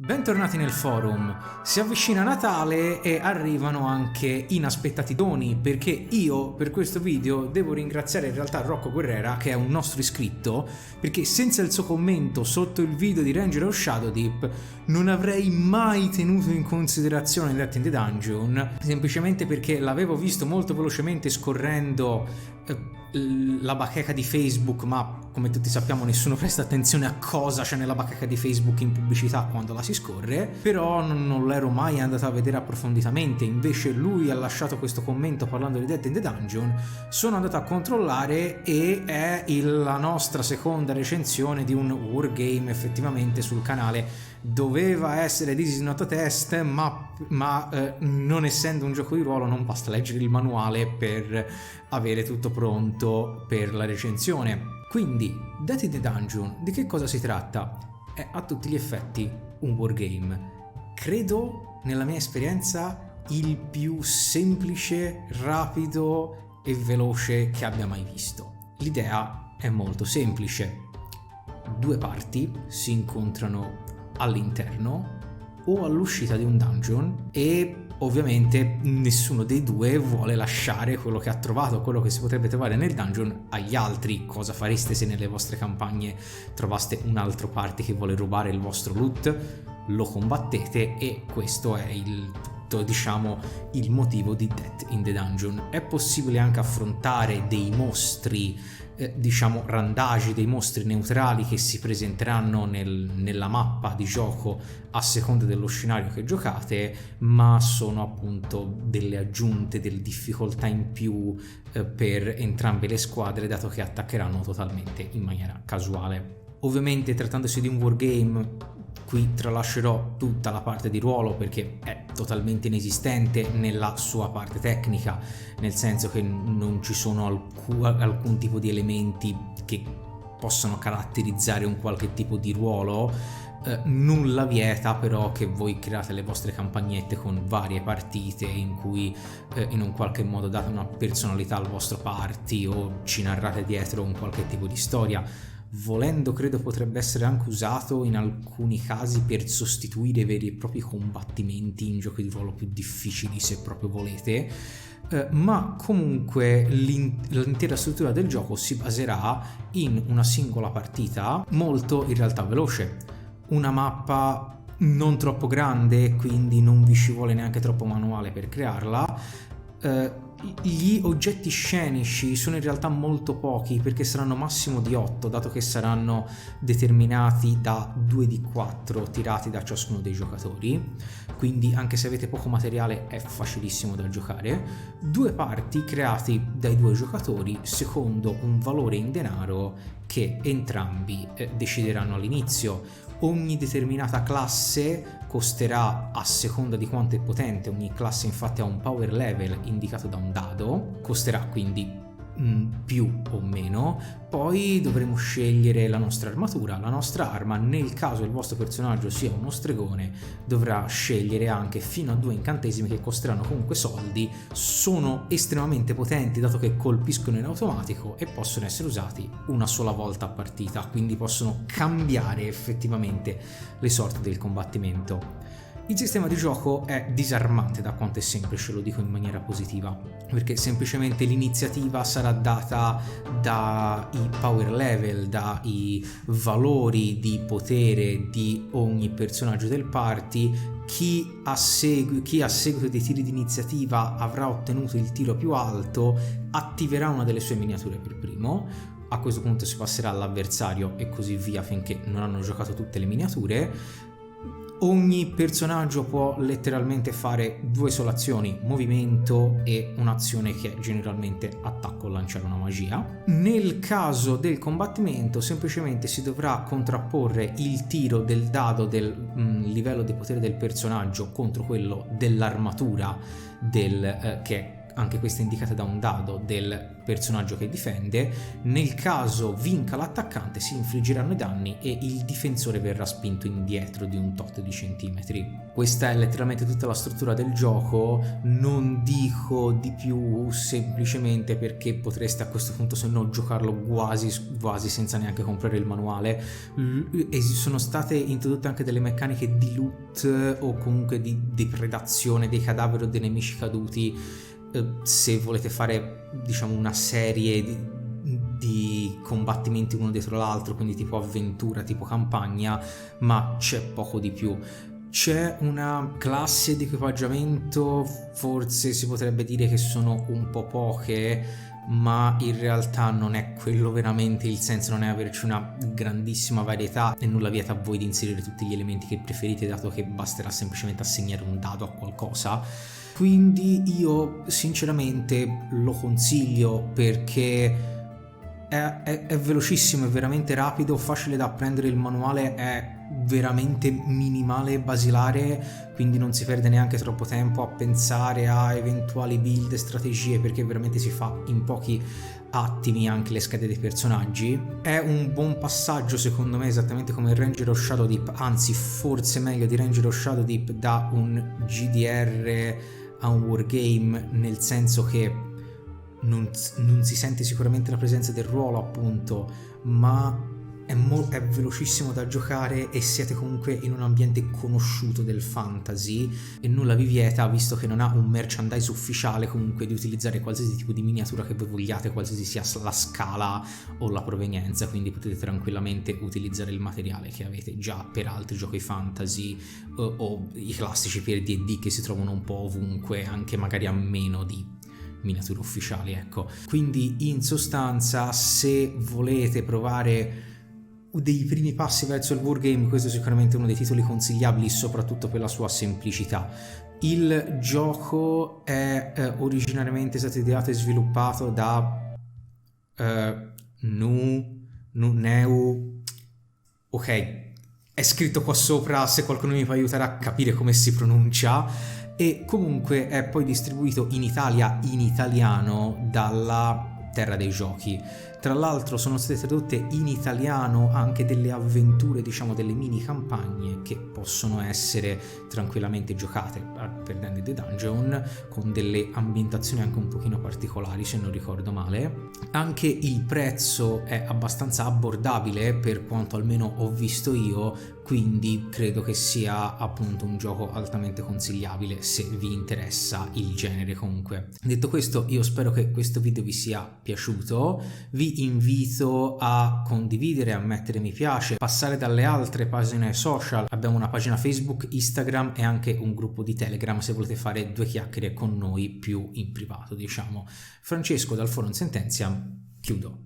Bentornati nel forum. Si avvicina Natale e arrivano anche inaspettati doni, perché io per questo video devo ringraziare in realtà Rocco Guerrera, che è un nostro iscritto, perché senza il suo commento sotto il video di Ranger of Shadow Deep non avrei mai tenuto in considerazione Death in the Dungeon, semplicemente perché l'avevo visto molto velocemente scorrendo la bacheca di Facebook, ma come tutti sappiamo nessuno presta attenzione a cosa c'è nella bacheca di Facebook in pubblicità quando la si scorre, però non l'ero mai andato a vedere approfonditamente. Invece lui ha lasciato questo commento parlando di Death in the Dungeon, sono andato a controllare e è la nostra seconda recensione di un wargame effettivamente sul canale. Doveva essere This is not a test, ma non essendo un gioco di ruolo non basta leggere il manuale per avere tutto pronto per la recensione. Quindi, Death in the Dungeon, di che cosa si tratta? È a tutti gli effetti un wargame. Credo, nella mia esperienza, il più semplice, rapido e veloce che abbia mai visto. L'idea è molto semplice. Due parti si incontrano all'interno o all'uscita di un dungeon e ovviamente nessuno dei due vuole lasciare quello che ha trovato, quello che si potrebbe trovare nel dungeon agli altri. Cosa fareste se nelle vostre campagne trovaste un altro party che vuole rubare il vostro loot? Lo combattete e questo è il motivo di Death in the Dungeon. È possibile anche affrontare dei mostri randagi, dei mostri neutrali che si presenteranno nella mappa di gioco a seconda dello scenario che giocate, ma sono appunto delle aggiunte, delle difficoltà in più per entrambe le squadre, dato che attaccheranno totalmente in maniera casuale. Ovviamente, trattandosi di un wargame, qui tralascerò tutta la parte di ruolo perché è totalmente inesistente nella sua parte tecnica, nel senso che non ci sono alcun tipo di elementi che possano caratterizzare un qualche tipo di ruolo. Nulla vieta però che voi create le vostre campagnette con varie partite in cui in un qualche modo date una personalità al vostro party o ci narrate dietro un qualche tipo di storia. Volendo, credo potrebbe essere anche usato in alcuni casi per sostituire veri e propri combattimenti in giochi di ruolo più difficili, se proprio volete, ma comunque l'intera struttura del gioco si baserà in una singola partita molto in realtà veloce, una mappa non troppo grande, quindi non vi ci vuole neanche troppo manuale per crearla. Gli oggetti scenici sono in realtà molto pochi, perché saranno massimo di 8, dato che saranno determinati da 2d4 tirati da ciascuno dei giocatori, quindi anche se avete poco materiale è facilissimo da giocare. Due parti creati dai due giocatori secondo un valore in denaro che entrambi decideranno all'inizio. Ogni determinata classe costerà a seconda di quanto è potente. Ogni classe infatti ha un power level indicato da un dado, costerà quindi più o meno. Poi dovremo scegliere la nostra armatura, la nostra arma. Nel caso il vostro personaggio sia uno stregone, dovrà scegliere anche fino a 2 incantesimi che costeranno comunque soldi. Sono estremamente potenti dato che colpiscono in automatico e possono essere usati una sola volta a partita, quindi possono cambiare effettivamente le sorti del combattimento. Il sistema di gioco è disarmante da quanto è semplice, lo dico in maniera positiva, perché semplicemente l'iniziativa sarà data dai power level, dai valori di potere di ogni personaggio del party. Chi a seguito dei tiri di iniziativa avrà ottenuto il tiro più alto attiverà una delle sue miniature per primo. A questo punto si passerà all'avversario e così via finché non hanno giocato tutte le miniature. Ogni personaggio può letteralmente fare 2 sole azioni, movimento e un'azione che è generalmente attacco o lanciare una magia. Nel caso del combattimento semplicemente si dovrà contrapporre il tiro del dado del livello di potere del personaggio contro quello dell'armatura che è anche questa indicata da un dado del personaggio che difende. Nel caso vinca l'attaccante si infliggeranno i danni e il difensore verrà spinto indietro di un tot di centimetri. Questa è letteralmente tutta la struttura del gioco, non dico di più semplicemente perché potreste a questo punto se no giocarlo quasi senza neanche comprare il manuale. E sono state introdotte anche delle meccaniche di loot o comunque di depredazione dei cadaveri o dei nemici caduti, se volete fare diciamo una serie di combattimenti uno dietro l'altro, quindi tipo avventura, tipo campagna, ma c'è poco di più. C'è una classe di equipaggiamento, forse si potrebbe dire che sono un po' poche, ma in realtà non è quello veramente il senso, non è averci una grandissima varietà e nulla vieta a voi di inserire tutti gli elementi che preferite, dato che basterà semplicemente assegnare un dado a qualcosa. Quindi io sinceramente lo consiglio perché è velocissimo, è veramente rapido, facile da apprendere, il manuale è veramente minimale e basilare, quindi non si perde neanche troppo tempo a pensare a eventuali build e strategie, perché veramente si fa in pochi attimi anche le schede dei personaggi. È un buon passaggio secondo me, esattamente come il Ranger of Shadow Deep, anzi forse meglio di Ranger of Shadow Deep, da un GDR a un wargame, nel senso che non si sente sicuramente la presenza del ruolo appunto, ma è velocissimo da giocare e siete comunque in un ambiente conosciuto del fantasy e nulla vi vieta, visto che non ha un merchandise ufficiale, comunque di utilizzare qualsiasi tipo di miniatura che voi vogliate, qualsiasi sia la scala o la provenienza, quindi potete tranquillamente utilizzare il materiale che avete già per altri giochi fantasy o i classici per D&D che si trovano un po' ovunque, anche magari a meno di miniature ufficiali, ecco. Quindi in sostanza, se volete provare dei primi passi verso il wargame, questo è sicuramente uno dei titoli consigliabili, soprattutto per la sua semplicità. Il gioco è originariamente stato ideato e sviluppato da Neu, ok, è scritto qua sopra, se qualcuno mi può aiutare a capire come si pronuncia, e comunque è poi distribuito in Italia in italiano dalla Terra dei Giochi. Tra l'altro sono state tradotte in italiano anche delle avventure, diciamo delle mini campagne che possono essere tranquillamente giocate per D&D The Dungeon, con delle ambientazioni anche un pochino particolari se non ricordo male. Anche il prezzo è abbastanza abbordabile per quanto almeno ho visto io, quindi credo che sia appunto un gioco altamente consigliabile se vi interessa il genere. Comunque, detto questo, io spero che questo video vi sia piaciuto, vi invito a condividere, a mettere mi piace, passare dalle altre pagine social, abbiamo una pagina Facebook, Instagram e anche un gruppo di Telegram se volete fare due chiacchiere con noi più in privato, diciamo. Francesco dal Forum Sententiam, chiudo.